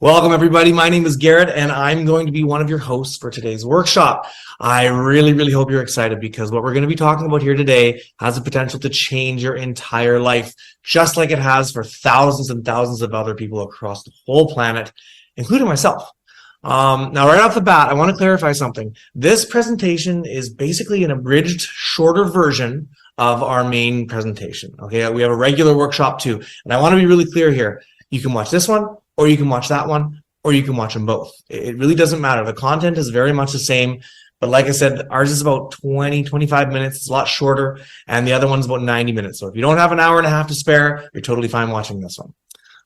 Welcome, everybody. My name is Garrett, and I'm going to be one of your hosts for today's workshop. I really hope you're excited because what we're going to be talking about here today has the potential to change your entire life, just like it has for thousands and thousands of other people across the whole planet, including myself. Now, right off the bat, I want to clarify something. This presentation is basically an abridged, shorter version of our main presentation. Okay, we have a regular workshop too, and I want to be really clear here. You can watch this one, or you can watch that one, or you can watch them both. It really doesn't matter. The content is very much the same, but like I said, ours is about 25 minutes. It's a lot shorter, and the other one's about 90 minutes. So if you don't have an hour and a half to spare, you're totally fine watching this one.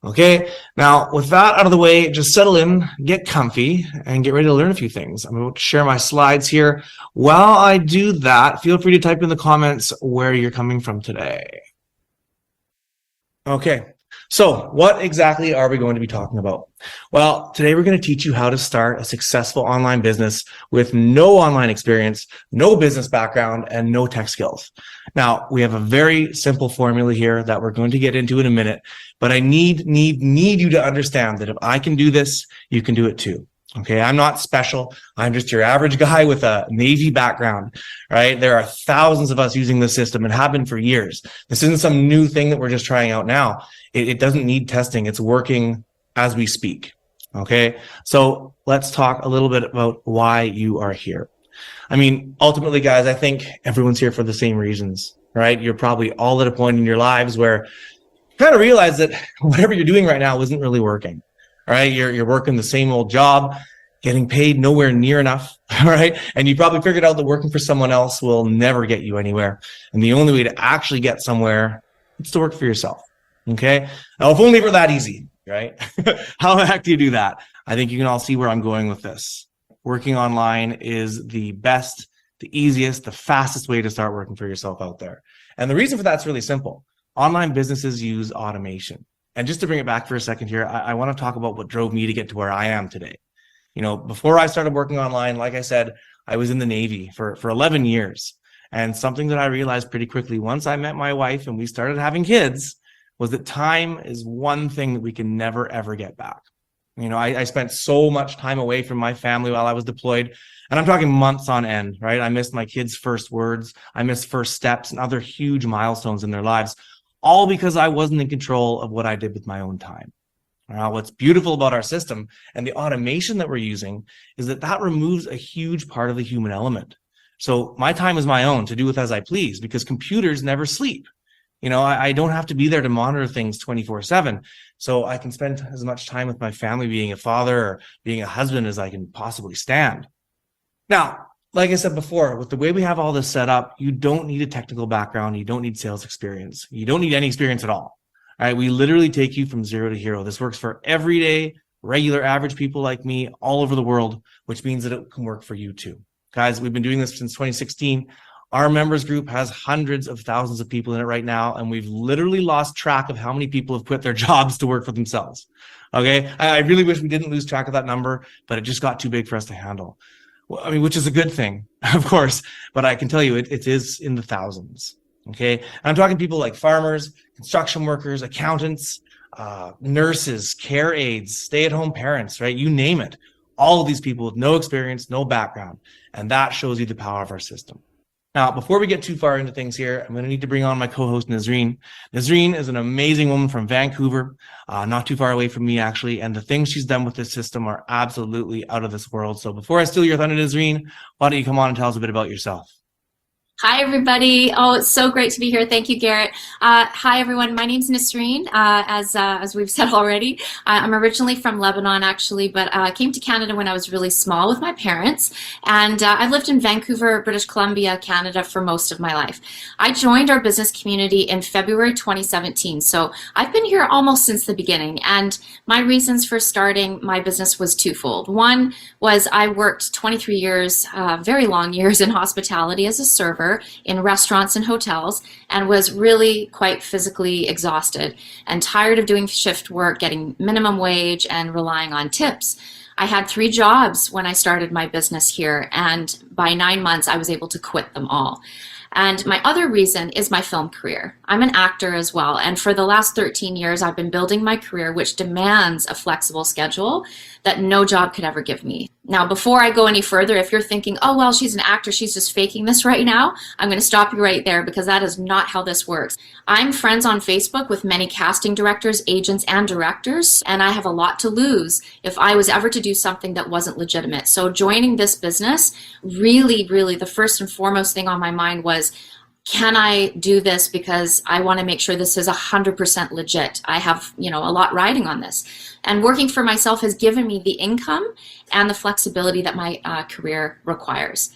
Okay, now with that out of the way, just settle in, get comfy, and get ready to learn a few things. I'm about to share my slides here. While I do that, feel free to type in the comments where you're coming from today. Okay. So what exactly are we going to be talking about? Well, today we're going to teach you how to start a successful online business with no online experience, no business background, and no tech skills. Now, we have a very simple formula here that we're going to get into in a minute, but I need you to understand that if I can do this, you can do it too. Okay, I'm not special. I'm just your average guy with a Navy background, right? There are thousands of us using this system and have been for years. This isn't some new thing that we're just trying out now. It doesn't need testing. It's working as we speak. Okay, so let's talk a little bit about why you are here. I mean, ultimately, guys, I think everyone's here for the same reasons, right? You're probably all at a point in your lives where you kind of realize that whatever you're doing right now isn't really working. All right, you're working the same old job, getting paid nowhere near enough, all right? And you probably figured out that working for someone else will never get you anywhere. And the only way to actually get somewhere is to work for yourself, okay? Now, if only it were that easy, right? How the heck do you do that? I think you can all see where I'm going with this. Working online is the best, the easiest, the fastest way to start working for yourself out there. And the reason for that's really simple. Online businesses use automation. And just to bring it back for a second here, I want to talk about what drove me to get to where I am today. You know, before I started working online, like I said, I was in the Navy for 11 years. And something that I realized pretty quickly once I met my wife and we started having kids was that time is one thing that we can never, ever get back. You know, I spent so much time away from my family while I was deployed, and I'm talking months on end, right? I missed my kids' first words. I missed first steps and other huge milestones in their lives, all because I wasn't in control of what I did with my own time. Now, what's beautiful about our system and the automation that we're using is that removes a huge part of the human element. So my time is my own to do with as I please because computers never sleep. You know, I don't have to be there to monitor things 24/7. So I can spend as much time with my family being a father or being a husband as I can possibly stand. Now, like I said before, with the way we have all this set up, you don't need a technical background. You don't need sales experience. You don't need any experience at all. All right, we literally take you from zero to hero. This works for everyday, regular, average people like me all over the world, which means that it can work for you too. Guys, we've been doing this since 2016. Our members group has hundreds of thousands of people in it right now, and we've literally lost track of how many people have quit their jobs to work for themselves. Okay, I really wish we didn't lose track of that number, but it just got too big for us to handle. Well, I mean, which is a good thing, of course, but I can tell you it is in the thousands. Okay, and I'm talking people like farmers, construction workers, accountants, nurses, care aides, stay-at-home parents, right? You name it. All of these people with no experience, no background, and that shows you the power of our system. Now, before we get too far into things here, I'm going to need to bring on my co-host, Nazreen. Nazreen is an amazing woman from Vancouver, not too far away from me, actually, and the things she's done with this system are absolutely out of this world. So before I steal your thunder, Nazreen, why don't you come on and tell us a bit about yourself? Hi, everybody. Oh, it's so great to be here. Thank you, Garrett. Hi, everyone. My name's Nasreen, as we've said already. I'm originally from Lebanon, actually, but I came to Canada when I was really small with my parents. And I lived in Vancouver, British Columbia, Canada for most of my life. I joined our business community in February 2017. So I've been here almost since the beginning. And my reasons for starting my business was twofold. One was I worked 23 years, very long years in hospitality as a server in restaurants and hotels, and was really quite physically exhausted and tired of doing shift work, getting minimum wage and relying on tips. I had 3 jobs when I started my business here, and by 9 months I was able to quit them all. And my other reason is my film career. I'm an actor as well. And for the last 13 years, I've been building my career, which demands a flexible schedule that no job could ever give me. Now, before I go any further, if you're thinking, oh, well, she's an actor, she's just faking this right now, I'm going to stop you right there because that is not how this works. I'm friends on Facebook with many casting directors, agents, and directors, and I have a lot to lose if I was ever to do something that wasn't legitimate. So joining this business, really, the first and foremost thing on my mind was, can I do this because I want to make sure this is 100% legit? I have, a lot riding on this. And working for myself has given me the income and the flexibility that my career requires.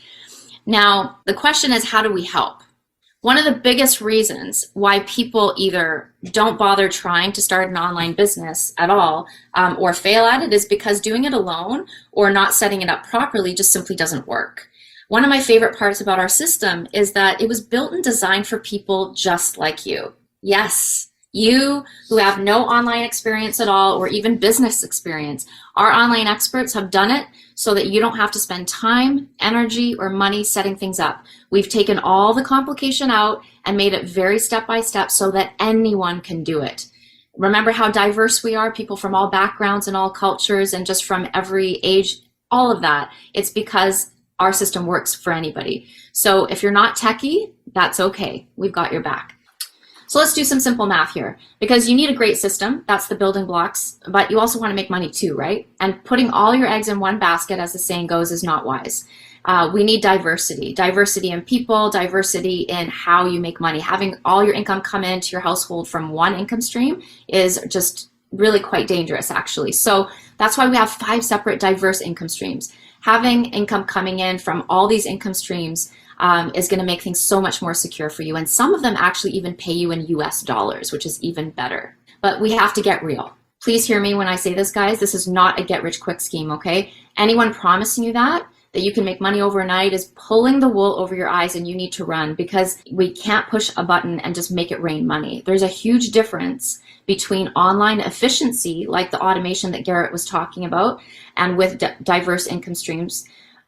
Now, the question is, how do we help? One of the biggest reasons why people either don't bother trying to start an online business at all or fail at it is because doing it alone or not setting it up properly just simply doesn't work. One of my favorite parts about our system is that it was built and designed for people just like you. Yes, you who have no online experience at all or even business experience. Our online experts have done it so that you don't have to spend time, energy, or money setting things up. We've taken all the complication out and made it very step-by-step so that anyone can do it. Remember how diverse we are, people from all backgrounds and all cultures and just from every age, all of that. It's because our system works for anybody. So if you're not techie, that's okay. We've got your back. So let's do some simple math here, because you need a great system. That's the building blocks, but you also want to make money too, right? And putting all your eggs in one basket, as the saying goes, is not wise. We need diversity in people, diversity in how you make money. Having all your income come into your household from one income stream is just really quite dangerous, actually. So that's why we have 5 separate diverse income streams. Having income coming in from all these income streams is going to make things so much more secure for you. And some of them actually even pay you in US dollars, which is even better. But we have to get real. Please hear me when I say this, guys. This is not a get-rich-quick scheme, okay? Anyone promising you that you can make money overnight is pulling the wool over your eyes, and you need to run, because we can't push a button and just make it rain money. There's a huge difference between online efficiency, like the automation that Garrett was talking about, and with diverse income streams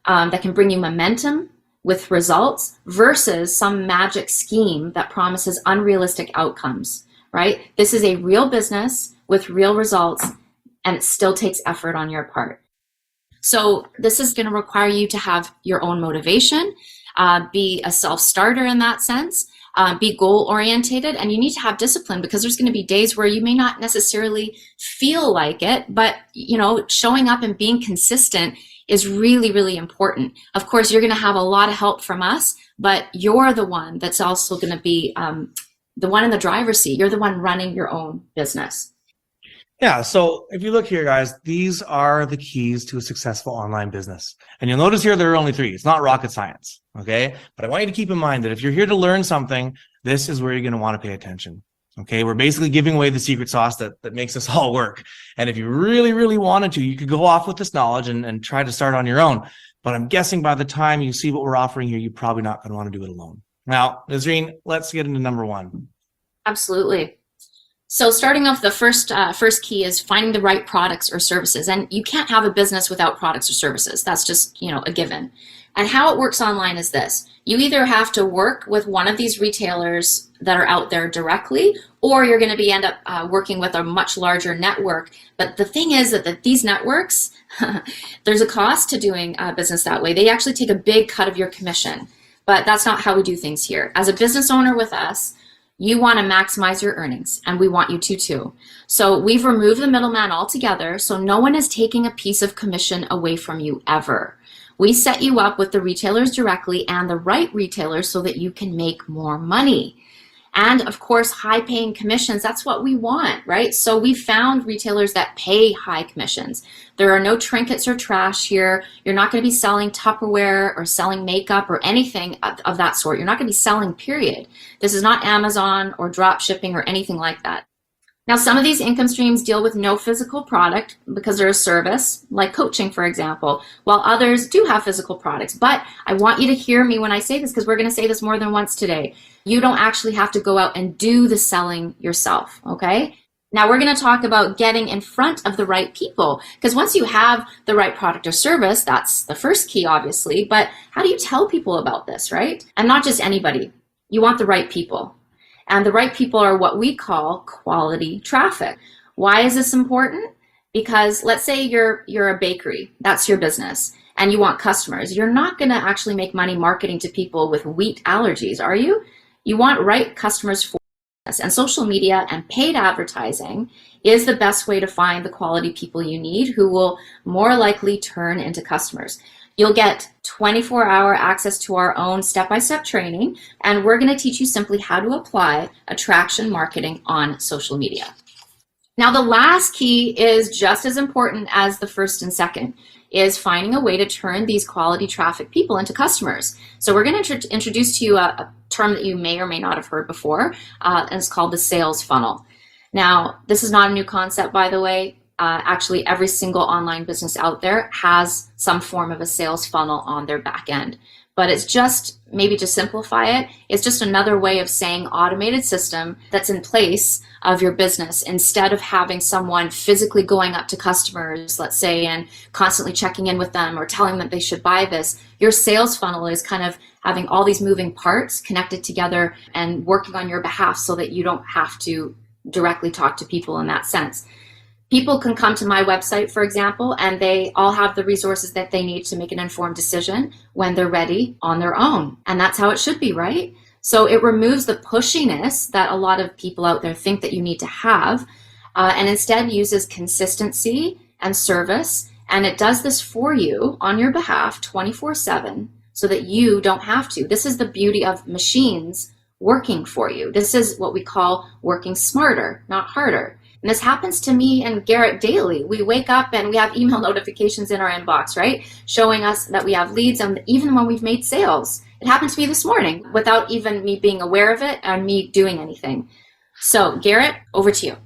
that can bring you momentum with results versus some magic scheme that promises unrealistic outcomes, right? This is a real business with real results, and it still takes effort on your part. So this is going to require you to have your own motivation, be a self-starter in that sense, be goal-orientated, and you need to have discipline, because there's going to be days where you may not necessarily feel like it, but showing up and being consistent is really important. Of course, you're going to have a lot of help from us, but you're the one that's also going to be the one in the driver's seat. You're the one running your own business. Yeah, so if you look here, guys, these are the keys to a successful online business. And you'll notice here there are only 3. It's not rocket science, okay? But I want you to keep in mind that if you're here to learn something, this is where you're going to want to pay attention, okay? We're basically giving away the secret sauce that makes this all work. And if you really wanted to, you could go off with this knowledge and try to start on your own. But I'm guessing by the time you see what we're offering here, you're probably not going to want to do it alone. Now, Nazreen, let's get into number 1. Absolutely. So starting off, the first key is finding the right products or services. And you can't have a business without products or services. That's just, a given. And how it works online is this. You either have to work with one of these retailers that are out there directly, or you're going to end up working with a much larger network. But the thing is that these networks, there's a cost to doing business that way. They actually take a big cut of your commission. But that's not how we do things here. As a business owner with us, you want to maximize your earnings, and we want you to too. So we've removed the middleman altogether, so no one is taking a piece of commission away from you ever. We set you up with the retailers directly and the right retailers so that you can make more money. And of course, high paying commissions, that's what we want, right? So we found retailers that pay high commissions. There are no trinkets or trash here. You're not going to be selling Tupperware or selling makeup or anything of that sort. You're not going to be selling, period. This is not Amazon or drop shipping or anything like that. Now, some of these income streams deal with no physical product because they're a service, like coaching, for example, while others do have physical products. But I want you to hear me when I say this, because we're going to say this more than once today. You don't actually have to go out and do the selling yourself, okay? Now, we're going to talk about getting in front of the right people, because once you have the right product or service, that's the first key, obviously, but how do you tell people about this, right? And not just anybody. You want the right people. And the right people are what we call quality traffic. Why is this important? Because let's say you're a bakery, that's your business, and you want customers. You're not going to actually make money marketing to people with wheat allergies, are you? You want right customers for this. And social media and paid advertising is the best way to find the quality people you need who will more likely turn into customers. You'll get 24-hour access to our own step-by-step training, and we're going to teach you simply how to apply attraction marketing on social media. Now, the last key is just as important as the first and second, is finding a way to turn these quality traffic people into customers. So we're going to introduce to you a term that you may or may not have heard before, and it's called the sales funnel. Now, this is not a new concept, by the way. Actually, every single online business out there has some form of a sales funnel on their back end. But it's just, maybe to simplify it, it's just another way of saying automated system that's in place of your business instead of having someone physically going up to customers, let's say, and constantly checking in with them or telling them they should buy this. Your sales funnel is kind of having all these moving parts connected together and working on your behalf so that you don't have to directly talk to people in that sense. People can come to my website, for example, and they all have the resources that they need to make an informed decision when they're ready on their own. And that's how it should be, right? So it removes the pushiness that a lot of people out there think that you need to have, and instead uses consistency and service. And it does this for you on your behalf 24/7 so that you don't have to. This is the beauty of machines working for you. This is what we call working smarter, not harder. And this happens to me and Garrett daily. We wake up and we have email notifications in our inbox, right? Showing us that we have leads, and even when we've made sales. It happened to me this morning without even me being aware of it and me doing anything. So Garrett, over to you.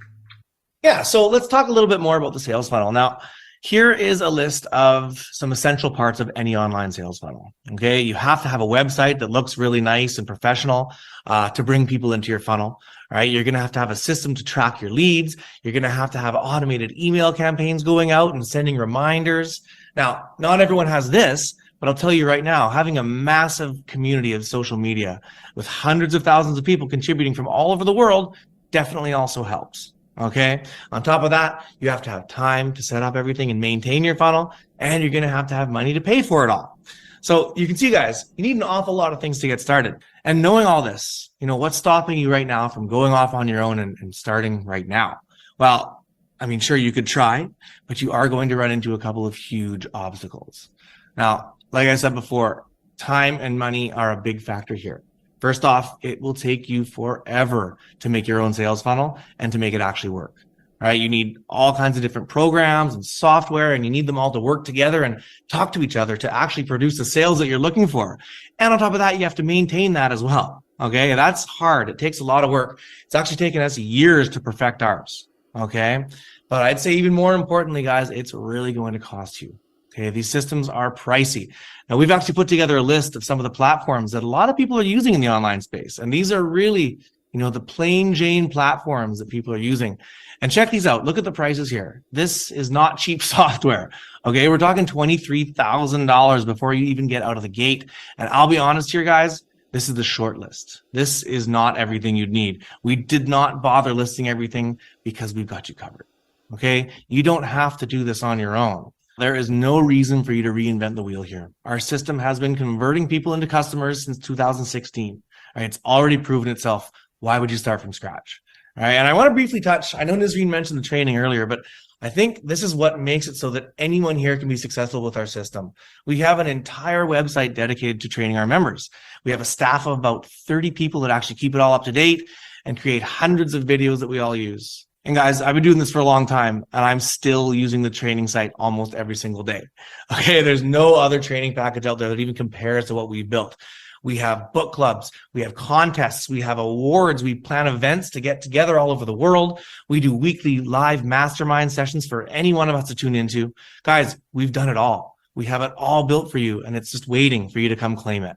Yeah, so let's talk a little bit more about the sales funnel. Now, here is a list of some essential parts of any online sales funnel. Okay, you have to have a website that looks really nice and professional to bring people into your funnel. All right, you're going to have a system to track your leads. You're going to have automated email campaigns going out and sending reminders. Now, not everyone has this, but I'll tell you right now, having a massive community of social media with hundreds of thousands of people contributing from all over the world definitely also helps. Okay. On top of that, you have to have time to set up everything and maintain your funnel, and you're going to have money to pay for it all. So you can see, guys, you need an awful lot of things to get started. And knowing all this, what's stopping you right now from going off on your own and starting right now? Well, I mean, sure, you could try, but you are going to run into a couple of huge obstacles. Now, like I said before, time and money are a big factor here. First off, it will take you forever to make your own sales funnel and to make it actually work. All right, you need all kinds of different programs and software, and you need them all to work together and talk to each other to actually produce the sales that you're looking for. And on top of that, you have to maintain that as well. Okay, that's hard. It takes a lot of work. It's actually taken us years to perfect ours. Okay, but I'd say even more importantly, guys, it's really going to cost you. Okay, these systems are pricey. Now, we've actually put together a list of some of the platforms that a lot of people are using in the online space. And these are really, the plain Jane platforms that people are using. And check these out. Look at the prices here. This is not cheap software. Okay, we're talking $23,000 before you even get out of the gate. And I'll be honest here, guys, this is the short list. This is not everything you'd need. We did not bother listing everything because we've got you covered. Okay, you don't have to do this on your own. There is no reason for you to reinvent the wheel here. Our system has been converting people into customers since 2016. Right? It's already proven itself. Why would you start from scratch? All right. And I want to briefly touch, I know Nazreen mentioned the training earlier, but I think this is what makes it so that anyone here can be successful with our system. We have an entire website dedicated to training our members. We have a staff of about 30 people that actually keep it all up to date and create hundreds of videos that we all use. And guys, I've been doing this for a long time, and I'm still using the training site almost every single day. Okay, there's no other training package out there that even compares to what we've built. We have book clubs, we have contests, we have awards, we plan events to get together all over the world. We do weekly live mastermind sessions for any one of us to tune into. Guys, we've done it all. We have it all built for you, and it's just waiting for you to come claim it.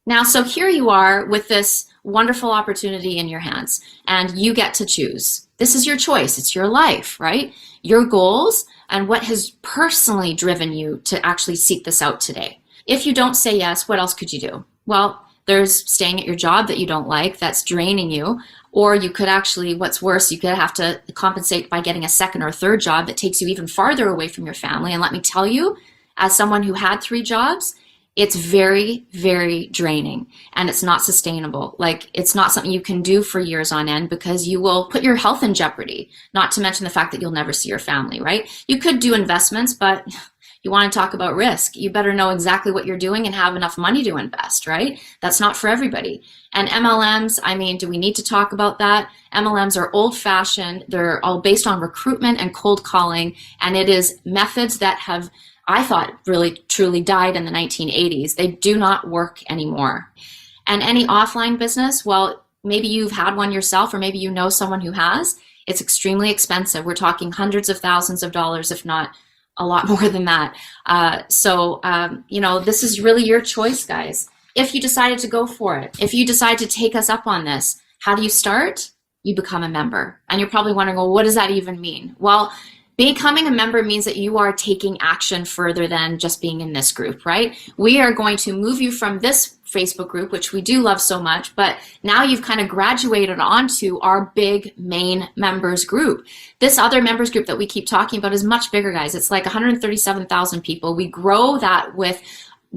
Now, so here you are with this wonderful opportunity in your hands, and you get to choose. This is your choice. It's your life, right? Your goals and what has personally driven you to actually seek this out today. If you don't say yes, what else could you do? Well, There's staying at your job that you don't like, that's draining you. Or you could actually, what's worse, you could have to compensate by getting a second or third job that takes you even farther away from your family. And let me tell you, as someone who had 3 jobs, it's very, very draining, and it's not sustainable. Like, it's not something you can do for years on end, because you will put your health in jeopardy, not to mention the fact that you'll never see your family, right? You could do investments, but you want to talk about risk. You better know exactly what you're doing and have enough money to invest, right? That's not for everybody. And MLMs, I mean, do we need to talk about that? MLMs are old-fashioned. They're all based on recruitment and cold calling, and it is methods that have, I thought, really truly died in the 1980s. They do not work anymore. And any offline business, well, maybe you've had one yourself, or maybe you know someone who has. It's extremely expensive. We're talking hundreds of thousands of dollars, if not a lot more than that. You know, this is really your choice, guys. If you decided to go for it, if you decide to take us up on this, how do you start? You become a member. And you're probably wondering, well, what does that even mean? Well, becoming a member means that you are taking action further than just being in this group, right? We are going to move you from this Facebook group, which we do love so much, but now you've kind of graduated onto our big main members group. This other members group that we keep talking about is much bigger, guys. It's like 137,000 people. We grow that with,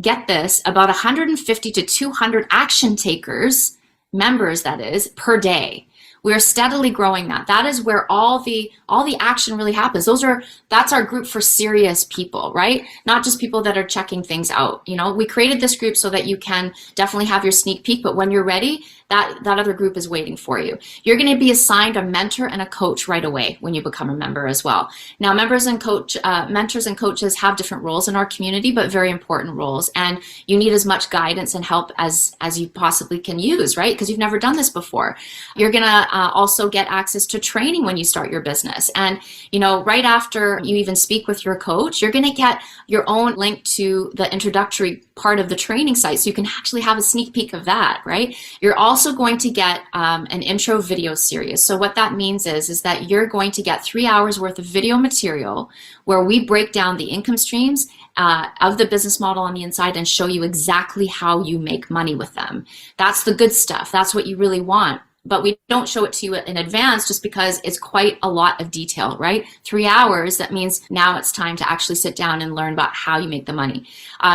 get this, about 150 to 200 action takers, members that is, per day. We're steadily growing that. That is where all the action really happens. That's our group for serious people, right? Not just people that are checking things out. You know, we created this group so that you can definitely have your sneak peek, but when you're ready, that other group is waiting for you. You're going to be assigned a mentor and a coach right away when you become a member as well. Now, mentors and coaches have different roles in our community, but very important roles. And you need as much guidance and help as you possibly can use, right? Because you've never done this before. You're going to also get access to training when you start your business. And, you know, right after you even speak with your coach, you're going to get your own link to the introductory part of the training site. So you can actually have a sneak peek of that, right? You're also going to get an intro video series. So what that means is that you're going to get 3 hours worth of video material where we break down the income streams of the business model on the inside and show you exactly how you make money with them. That's the good stuff. That's what you really want. But we don't show it to you in advance just because it's quite a lot of detail, right? 3 hours, that means now it's time to actually sit down and learn about how you make the money.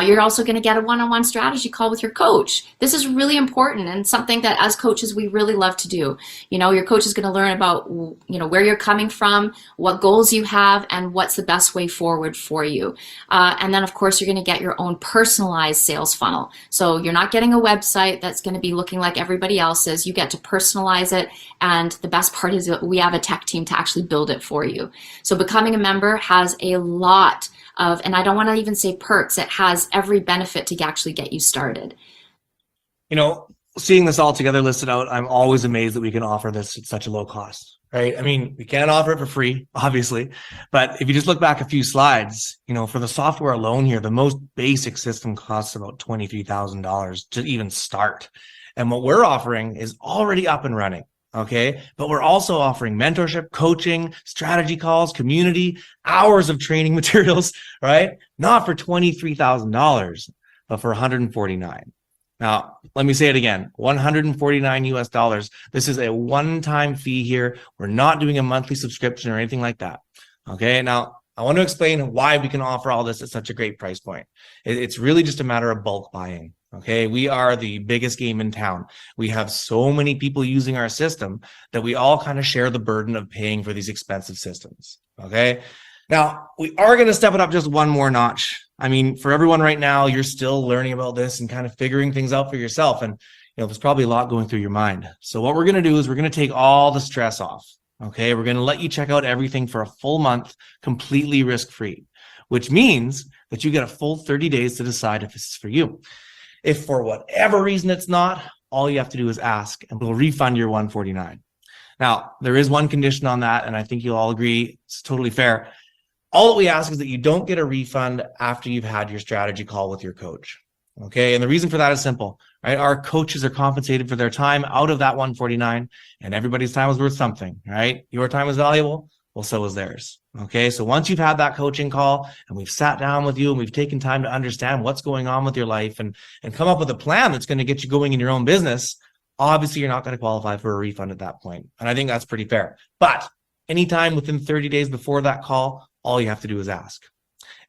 You're also going to get a one-on-one strategy call with your coach. This is really important and something that as coaches we really love to do. You know, your coach is going to learn about, you know, where you're coming from, what goals you have, and what's the best way forward for you. And then, of course, you're going to get your own personalized sales funnel. So you're not getting a website that's going to be looking like everybody else's. You get to personalize it, and the best part is that we have a tech team to actually build it for you. So becoming a member has a lot of, and I don't want to even say perks, it has every benefit to actually get you started. You know, seeing this all together listed out, I'm always amazed that we can offer this at such a low cost, right? I mean, we can't offer it for free, obviously, but if you just look back a few slides, you know, for the software alone here, the most basic system costs about $23,000 to even start. And what we're offering is already up and running, okay? But we're also offering mentorship, coaching, strategy calls, community, hours of training materials, right? Not for $23,000, but for $149. Now, let me say it again, $149 US. This is a one-time fee here. We're not doing a monthly subscription or anything like that, okay? Now, I want to explain why we can offer all this at such a great price point. It's really just a matter of bulk buying. Okay, we are the biggest game in town. We have so many people using our system that we all kind of share the burden of paying for these expensive systems. Okay, now we are going to step it up just one more notch. I mean, for everyone right now, you're still learning about this and kind of figuring things out for yourself. And, you know, there's probably a lot going through your mind. So what we're going to do is we're going to take all the stress off. Okay, we're going to let you check out everything for a full month, completely risk-free, which means that you get a full 30 days to decide if this is for you. If for whatever reason it's not, all you have to do is ask and we'll refund your $149. Now, there is one condition on that, and I think you'll all agree it's totally fair. All that we ask is that you don't get a refund after you've had your strategy call with your coach. Okay, and the reason for that is simple, right? Our coaches are compensated for their time out of that $149, and everybody's time is worth something, right? Your time is valuable, well, so is theirs. Okay, so once you've had that coaching call and we've sat down with you and we've taken time to understand what's going on with your life and come up with a plan that's going to get you going in your own business, obviously you're not going to qualify for a refund at that point. And I think that's pretty fair. But anytime within 30 days before that call, all you have to do is ask.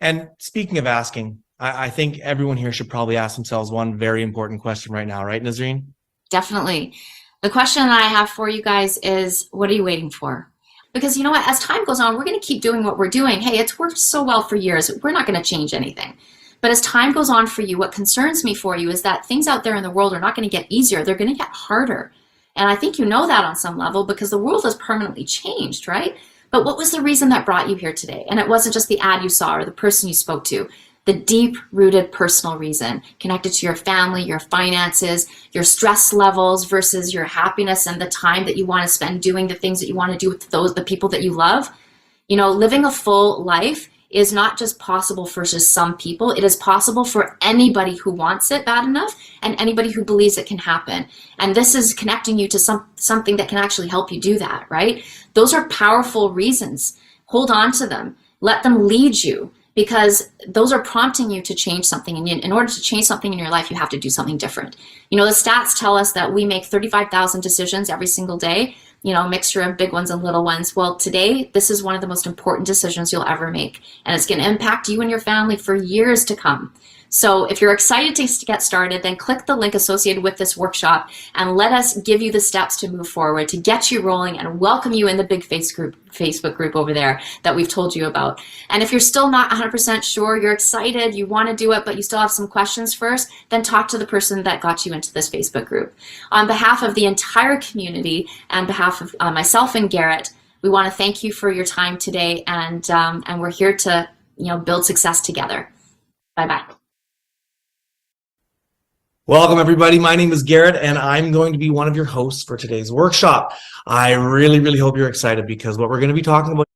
And speaking of asking, I think everyone here should probably ask themselves one very important question right now, right, Nazreen? Definitely. The question that I have for you guys is, what are you waiting for? Because you know what, as time goes on, we're going to keep doing what we're doing. Hey, it's worked so well for years. We're not going to change anything. But as time goes on for you, what concerns me for you is that things out there in the world are not going to get easier. They're going to get harder. And I think you know that on some level because the world has permanently changed, right? But what was the reason that brought you here today? And it wasn't just the ad you saw or the person you spoke to. The deep-rooted personal reason connected to your family, your finances, your stress levels versus your happiness and the time that you want to spend doing the things that you want to do with the people that you love. You know, living a full life is not just possible for just some people. It is possible for anybody who wants it bad enough and anybody who believes it can happen. And this is connecting you to something that can actually help you do that, right? Those are powerful reasons. Hold on to them. Let them lead you, because those are prompting you to change something. And in order to change something in your life, you have to do something different. You know, the stats tell us that we make 35,000 decisions every single day, you know, a mixture of big ones and little ones. Well, today, this is one of the most important decisions you'll ever make. And it's going to impact you and your family for years to come. So if you're excited to get started, then click the link associated with this workshop and let us give you the steps to move forward, to get you rolling and welcome you in the big Facebook group over there that we've told you about. And if you're still not 100% sure, you're excited, you want to do it, but you still have some questions first, then talk to the person that got you into this Facebook group. On behalf of the entire community and behalf of myself and Garrett, we want to thank you for your time today, and we're here to, you know, build success together. Bye-bye. Welcome, everybody. My name is Garrett, and I'm going to be one of your hosts for today's workshop. I really, really hope you're excited because what we're going to be talking about